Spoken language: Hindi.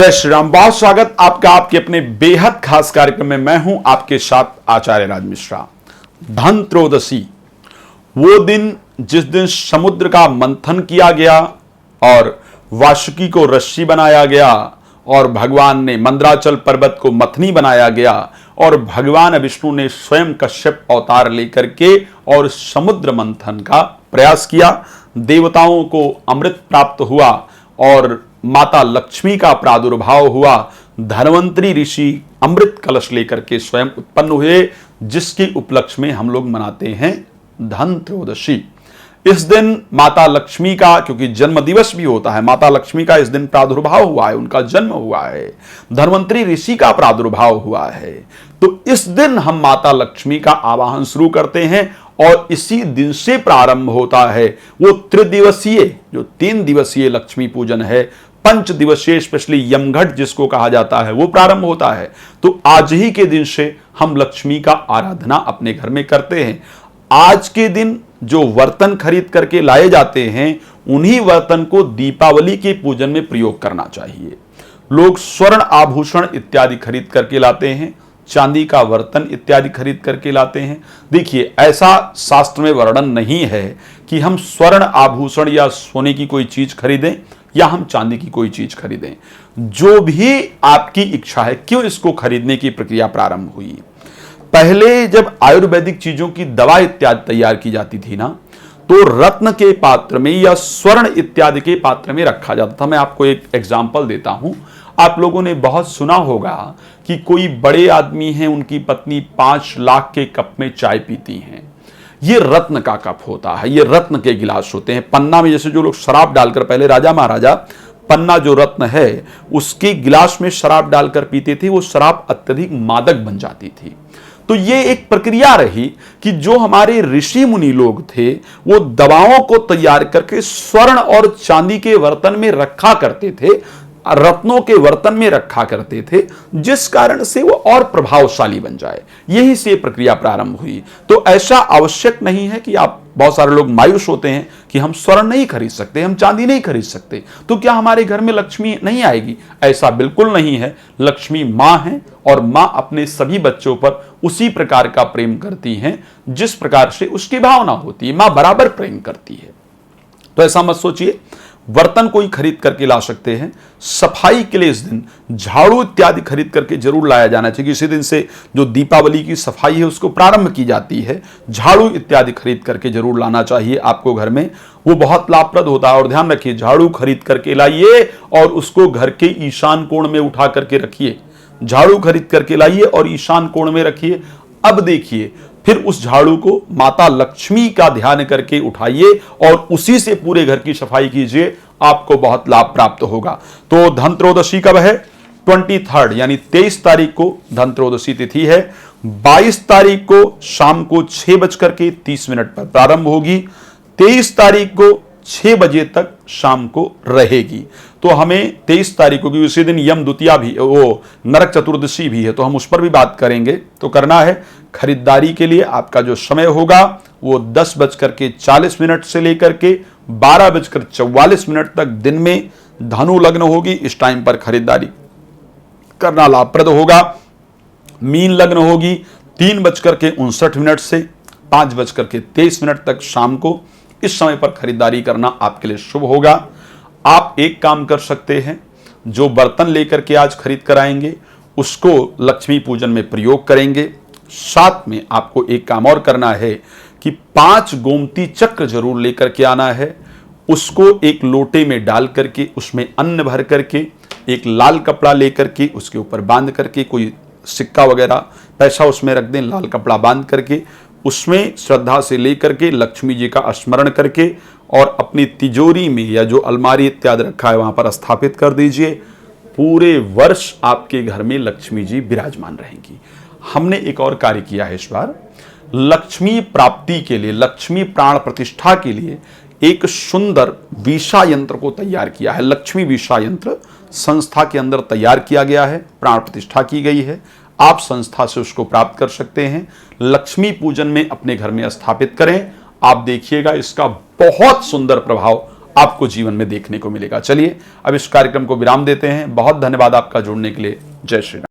जय श्री राम। बहुत स्वागत आपका आपके अपने बेहद खास कार्यक्रम में। मैं हूं आपके साथ आचार्य राज मिश्रा। धन त्रयोदशी वो दिन जिस दिन समुद्र का मंथन किया गया और वासुकी को रस्सी बनाया गया और भगवान ने मंदराचल पर्वत को मथनी बनाया गया और भगवान विष्णु ने स्वयं कश्यप अवतार लेकर के और समुद्र मंथन का प्रयास किया। देवताओं को अमृत प्राप्त हुआ और माता लक्ष्मी का प्रादुर्भाव हुआ। धन्वंतरी ऋषि अमृत कलश लेकर के स्वयं उत्पन्न हुए, जिसके उपलक्ष्य में हम लोग मनाते हैं धन त्रयोदशी। इस दिन माता लक्ष्मी का, क्योंकि जन्म दिवस भी होता है, माता लक्ष्मी का इस दिन प्रादुर्भाव हुआ है, उनका जन्म हुआ है, धन्वंतरी ऋषि का प्रादुर्भाव हुआ है। तो इस दिन हम माता लक्ष्मी का आवाहन शुरू करते हैं और इसी दिन से प्रारंभ होता है वो त्रिदिवसीय, जो 3 दिवसीय लक्ष्मी पूजन है। 5 दिवसीय स्पेशली यमघट जिसको कहा जाता है वो प्रारंभ होता है। तो आज ही के दिन से हम लक्ष्मी का आराधना अपने घर में करते हैं। आज के दिन जो बर्तन खरीद करके लाए जाते हैं, उन्हीं बर्तन को दीपावली के पूजन में प्रयोग करना चाहिए। लोग स्वर्ण आभूषण इत्यादि खरीद करके लाते हैं, चांदी का बर्तन इत्यादि खरीद करके लाते हैं। देखिए, ऐसा शास्त्र में वर्णन नहीं है कि हम स्वर्ण आभूषण या सोने की कोई चीज खरीदें या हम चांदी की कोई चीज खरीदें। जो भी आपकी इच्छा है, क्यों इसको खरीदने की प्रक्रिया प्रारंभ हुई। पहले जब आयुर्वेदिक चीजों की दवा इत्यादि तैयार की जाती थी ना, तो रत्न के पात्र में या स्वर्ण इत्यादि के पात्र में रखा जाता था। मैं आपको एक एग्जाम्पल देता हूं। आप लोगों ने बहुत सुना होगा कि कोई बड़े आदमी हैं, उनकी पत्नी 5 लाख के कप में चाय पीती हैं। ये रत्न का कप होता है, ये रत्न के गिलास होते हैं। पन्ना में जैसे जो लोग शराब डालकर, पहले राजा महाराजा पन्ना जो रत्न है उसके गिलास में शराब डालकर पीते थे, वो शराब अत्यधिक मादक बन जाती थी। तो ये एक प्रक्रिया रही कि जो हमारे ऋषि मुनि लोग थे वो दवाओं को तैयार करके स्वर्ण और चांदी के बर्तन में रखा करते थे, रत्नों के बर्तन में रखा करते थे, जिस कारण से वो और प्रभावशाली बन जाए। यही से प्रक्रिया प्रारंभ हुई। तो ऐसा आवश्यक नहीं है कि आप, बहुत सारे लोग मायूस होते हैं कि हम स्वर्ण नहीं खरीद सकते, हम चांदी नहीं खरीद सकते, तो क्या हमारे घर में लक्ष्मी नहीं आएगी। ऐसा बिल्कुल नहीं है। लक्ष्मी मां है और मां अपने सभी बच्चों पर उसी प्रकार का प्रेम करती हैं जिस प्रकार से उसकी भावना होती है। मां बराबर प्रेम करती है। तो ऐसा मत सोचिए। बर्तन कोई खरीद करके ला सकते हैं। सफाई के लिए इस दिन झाड़ू इत्यादि खरीद करके जरूर लाया जाना चाहिए। इसी दिन से जो दीपावली की सफाई है उसको प्रारंभ की जाती है। झाड़ू इत्यादि खरीद करके जरूर लाना चाहिए आपको घर में, वो बहुत लाभप्रद होता है। और ध्यान रखिए, झाड़ू खरीद करके लाइए और उसको घर के ईशान कोण में उठा करके रखिए। झाड़ू खरीद करके लाइए और ईशान कोण में रखिए। अब देखिए, फिर उस झाड़ू को माता लक्ष्मी का ध्यान करके उठाइए और उसी से पूरे घर की सफाई कीजिए, आपको बहुत लाभ प्राप्त होगा। तो धन त्रयोदशी कब है? 23 यानी 23 तारीख को धन त्रयोदशी तिथि है। 22 तारीख को शाम को 6:30 पर प्रारंभ होगी। 23 तारीख को 6 बजे तक शाम को रहेगी। तो हमें 23 तारीख को, क्योंकि उसी दिन यम द्वितीया भी, वो नरक चतुर्दशी भी है, तो हम उस पर भी बात करेंगे। तो करना है, खरीदारी के लिए आपका जो समय होगा वो 10:40 से लेकर के 12:44 तक दिन में धनु लग्न होगी। इस टाइम पर खरीदारी करना लाभप्रद होगा। मीन लग्न होगी 3:59 से 5:23 तक शाम को। इस समय पर खरीदारी करना आपके लिए शुभ होगा। आप एक काम कर सकते हैं, जो बर्तन लेकर के आज खरीद कर आएंगे उसको लक्ष्मी पूजन में प्रयोग करेंगे। साथ में आपको एक काम और करना है कि 5 गोमती चक्र जरूर लेकर के आना है। उसको एक लोटे में डाल करके उसमें अन्न भर करके एक लाल कपड़ा लेकर के उसके ऊपर बांध करके, कोई सिक्का वगैरह पैसा उसमें रख दें, लाल कपड़ा बांध करके उसमें श्रद्धा से लेकर के लक्ष्मी जी का स्मरण करके और अपनी तिजोरी में या जो अलमारी इत्यादि रखा है वहां पर स्थापित कर दीजिए। पूरे वर्ष आपके घर में लक्ष्मी जी विराजमान रहेंगी। हमने एक और कार्य किया है इस बार, लक्ष्मी प्राप्ति के लिए, लक्ष्मी प्राण प्रतिष्ठा के लिए एक सुंदर विषा यंत्र को तैयार किया है। लक्ष्मी विषा यंत्र संस्था के अंदर तैयार किया गया है, प्राण प्रतिष्ठा की गई है। आप संस्था से उसको प्राप्त कर सकते हैं। लक्ष्मी पूजन में अपने घर में स्थापित करें। आप देखिएगा इसका बहुत सुंदर प्रभाव आपको जीवन में देखने को मिलेगा। चलिए अब इस कार्यक्रम को विराम देते हैं। बहुत धन्यवाद आपका जुड़ने के लिए। जय श्री राम।